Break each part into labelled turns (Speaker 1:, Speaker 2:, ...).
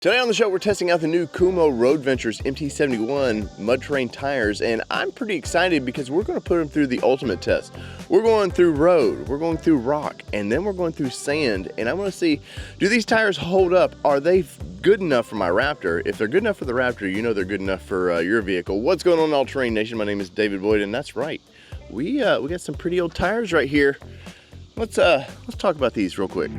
Speaker 1: Today on the show, we're testing out the new Kumho Roadventure's MT71 mud terrain tires, and I'm pretty excited because we're going to put them through the ultimate test. We're going through road, we're going through rock, and then we're going through sand, and I want to see, do these tires hold up? Are they good enough for my Raptor? If they're good enough for the Raptor, you know they're good enough for your vehicle. What's going on, All Terrain Nation? My name is David Boyd, and that's right. We got some pretty old tires right here. Let's talk about these real quick.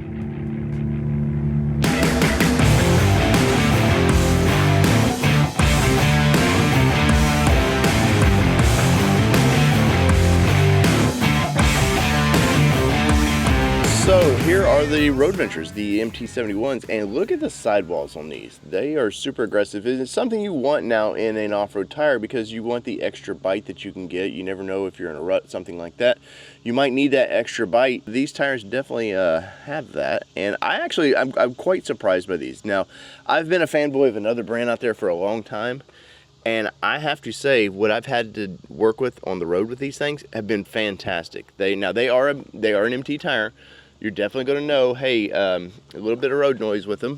Speaker 1: So here are the Roadventures, the MT71s, and look at the sidewalls on these. They are super aggressive. It's something you want now in an off-road tire because you want the extra bite that you can get. You never know if you're in a rut, something like that. You might need that extra bite. These tires definitely have that, and I'm quite surprised by these. Now, I've been a fanboy of another brand out there for a long time, and I have to say, what I've had to work with on the road with these things have been fantastic. They are an MT tire. You're definitely going to know, hey, a little bit of road noise with them.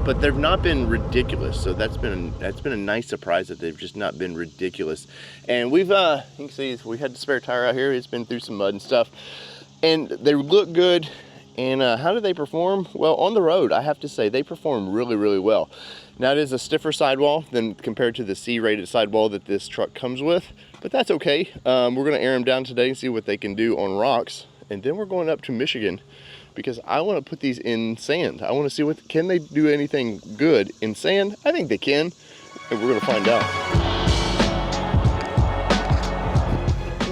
Speaker 1: But they've not been ridiculous, so that's been a nice surprise that they've just not been ridiculous. And we've, you can see, we had the spare tire out here. It's been through some mud and stuff. And they look good. And how do they perform? Well, on the road, I have to say, they perform really, really well. Now, it is a stiffer sidewall than compared to the C-rated sidewall that this truck comes with, but that's okay. We're gonna air them down today and see what they can do on rocks. And then we're going up to Michigan because I wanna put these in sand. I wanna see can they do anything good in sand? I think they can, and we're gonna find out.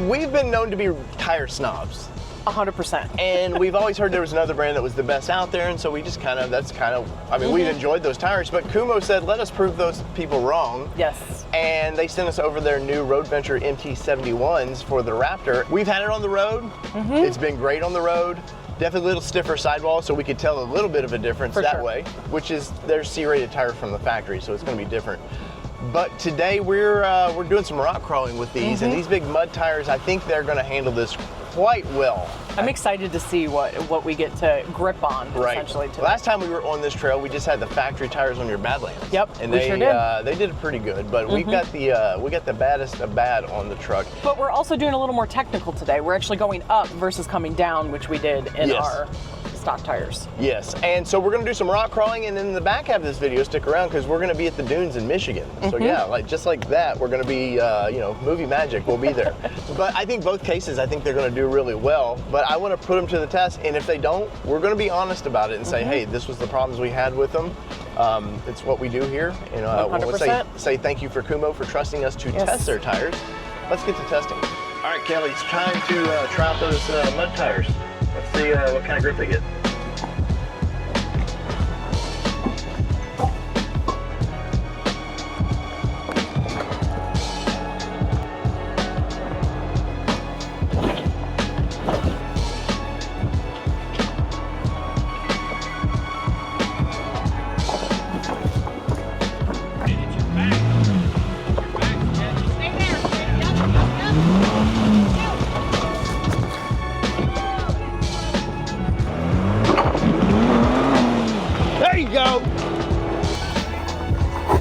Speaker 1: We've been known to be tire snobs.
Speaker 2: 100%.
Speaker 1: And we've always heard there was another brand that was the best out there, and so we just we enjoyed those tires, but Kumho said, let us prove those people wrong.
Speaker 2: Yes.
Speaker 1: And they sent us over their new Roadventure MT71s for the Raptor. We've had it on the road. It's been great on the road. Definitely a little stiffer sidewall, so we could tell a little bit of a difference that way, which is their C-rated tire from the factory, so it's gonna be different. But today we're doing some rock crawling with these, and these big mud tires, I think they're gonna handle this quite well.
Speaker 2: I'm excited to see what we get to grip on, essentially, today.
Speaker 1: Last time we were on this trail, we just had the factory tires on your Badlands.
Speaker 2: Yep,
Speaker 1: and
Speaker 2: we sure did.
Speaker 1: They did pretty good, but we got the baddest of bad on the truck.
Speaker 2: But we're also doing a little more technical today. We're actually going up versus coming down, which we did in our stock tires.
Speaker 1: Yes, and so we're gonna do some rock crawling, and then in the back half of this video, stick around because we're gonna be at the dunes in Michigan. So yeah, just like that, we're gonna be, movie magic, we'll be there. But I think both cases, I think they're gonna do really well, but I wanna put them to the test, and if they don't, we're gonna be honest about it and say, hey, this was the problems we had with them. It's what we do here. You know, we'll say thank you for Kumho for trusting us to test their tires. Let's get to testing. All right, Kelly, it's time to try out those mud tires. Let's see what kind of grip they get.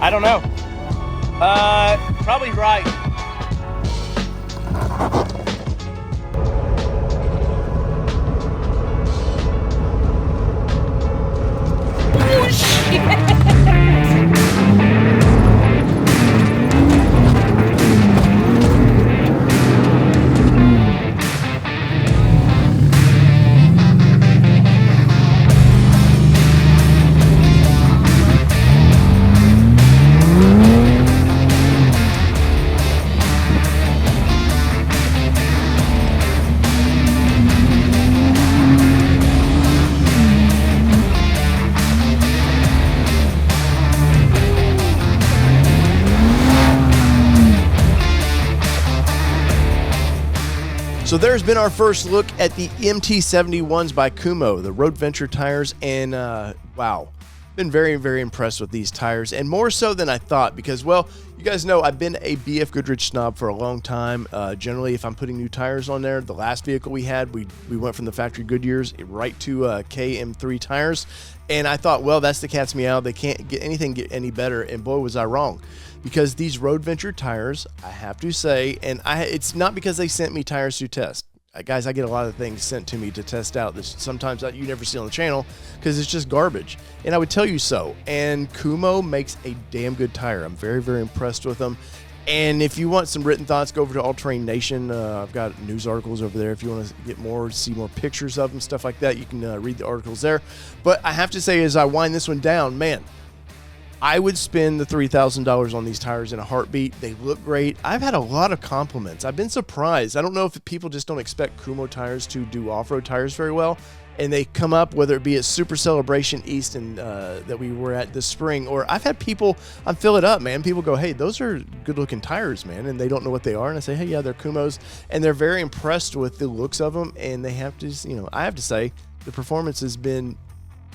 Speaker 1: I don't know. Probably right.
Speaker 2: Oh, shit.
Speaker 1: So there's been our first look at the MT71s by Kumho, the Roadventure tires, and wow,
Speaker 3: Been very, very impressed with these tires, and more so than I thought because, well, you guys know I've been a BF Goodrich snob for a long time. Generally, if I'm putting new tires on there, the last vehicle we had, we went from the factory Goodyears right to KM3 tires, and I thought, well, that's the cat's meow. They can't get any better, and boy, was I wrong. Because these Roadventure tires, I have to say, and it's not because they sent me tires to test. Guys, I get a lot of things sent to me to test out that sometimes you never see on the channel because it's just garbage. And I would tell you so. And Kumho makes a damn good tire. I'm very, very impressed with them. And if you want some written thoughts, go over to All Terrain Nation. I've got news articles over there. If you want to get more, see more pictures of them, stuff like that, you can read the articles there. But I have to say, as I wind this one down, man, I would spend the $3,000 on these tires in a heartbeat. They look great. I've had a lot of compliments. I've been surprised. I don't know if people just don't expect Kumho tires to do off-road tires very well, and they come up, whether it be at Super Celebration East and that we were at this spring, or I've had people, I'm fill it up, man. People go, hey, those are good-looking tires, man, and they don't know what they are, and I say, hey, yeah, they're Kumhos, and they're very impressed with the looks of them, and they have to, I have to say, the performance has been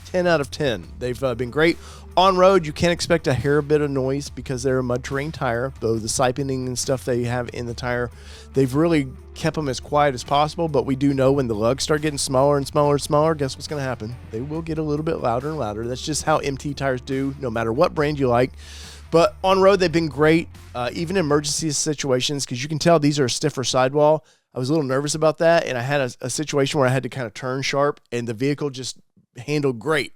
Speaker 3: 10 out of 10. They've been great. On road, you can't expect a hair bit of noise because they're a mud terrain tire, though the siphoning and stuff they have in the tire, they've really kept them as quiet as possible, but we do know when the lugs start getting smaller and smaller and smaller, guess what's going to happen? They will get a little bit louder and louder. That's just how MT tires do, no matter what brand you like. But on road, they've been great, even in emergency situations, because you can tell these are a stiffer sidewall. I was a little nervous about that, and I had a situation where I had to kind of turn sharp, and the vehicle just handled great.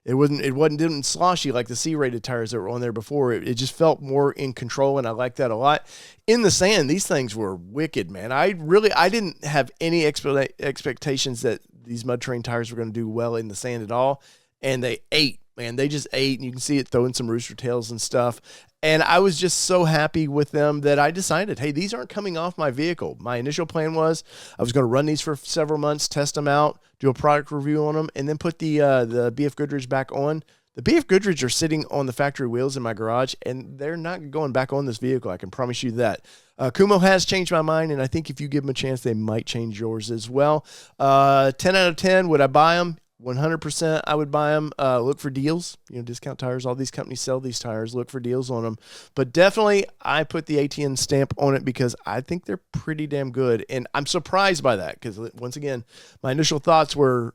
Speaker 3: Didn't sloshy like the C-rated tires that were on there before. It just felt more in control, and I like that a lot. In the sand, these things were wicked, man. I didn't have any expectations that these mud terrain tires were going to do well in the sand at all, and they ate, man. They just ate, and you can see it throwing some rooster tails and stuff. And I was just so happy with them that I decided, hey, these aren't coming off my vehicle. My initial plan was I was going to run these for several months, test them out, do a product review on them, and then put the BF Goodrich back on. The BF Goodrich are sitting on the factory wheels in my garage, and they're not going back on this vehicle. I can promise you that. Kumho has changed my mind, and I think if you give them a chance, they might change yours as well. 10 out of 10, would I buy them? 100% I would buy them. Look for deals. Discount tires. All these companies sell these tires. Look for deals on them. But definitely, I put the ATN stamp on it because I think they're pretty damn good. And I'm surprised by that because, once again, my initial thoughts were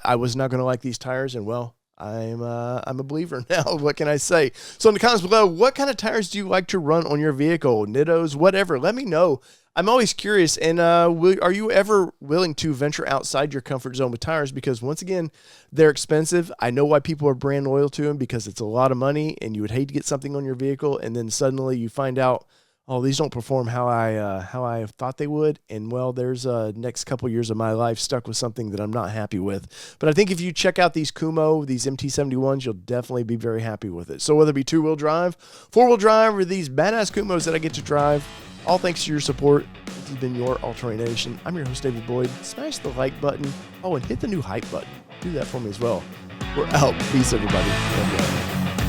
Speaker 3: I was not going to like these tires. And, well, I'm a believer now. What can I say? So in the comments below, what kind of tires do you like to run on your vehicle? Nittos, whatever. Let me know. I'm always curious, and are you ever willing to venture outside your comfort zone with tires? Because, once again, they're expensive. I know why people are brand loyal to them because it's a lot of money, and you would hate to get something on your vehicle, and then suddenly you find out, oh, these don't perform how I thought they would, and, well, there's next couple years of my life stuck with something that I'm not happy with. But I think if you check out these Kumho, these MT71s, you'll definitely be very happy with it. So whether it be two-wheel drive, four-wheel drive, or these badass Kumhos that I get to drive, all thanks to your support. This has been your All Terrain Nation. I'm your host, David Boyd. Smash the like button. Oh, and hit the new hype button. Do that for me as well. We're out. Peace, everybody.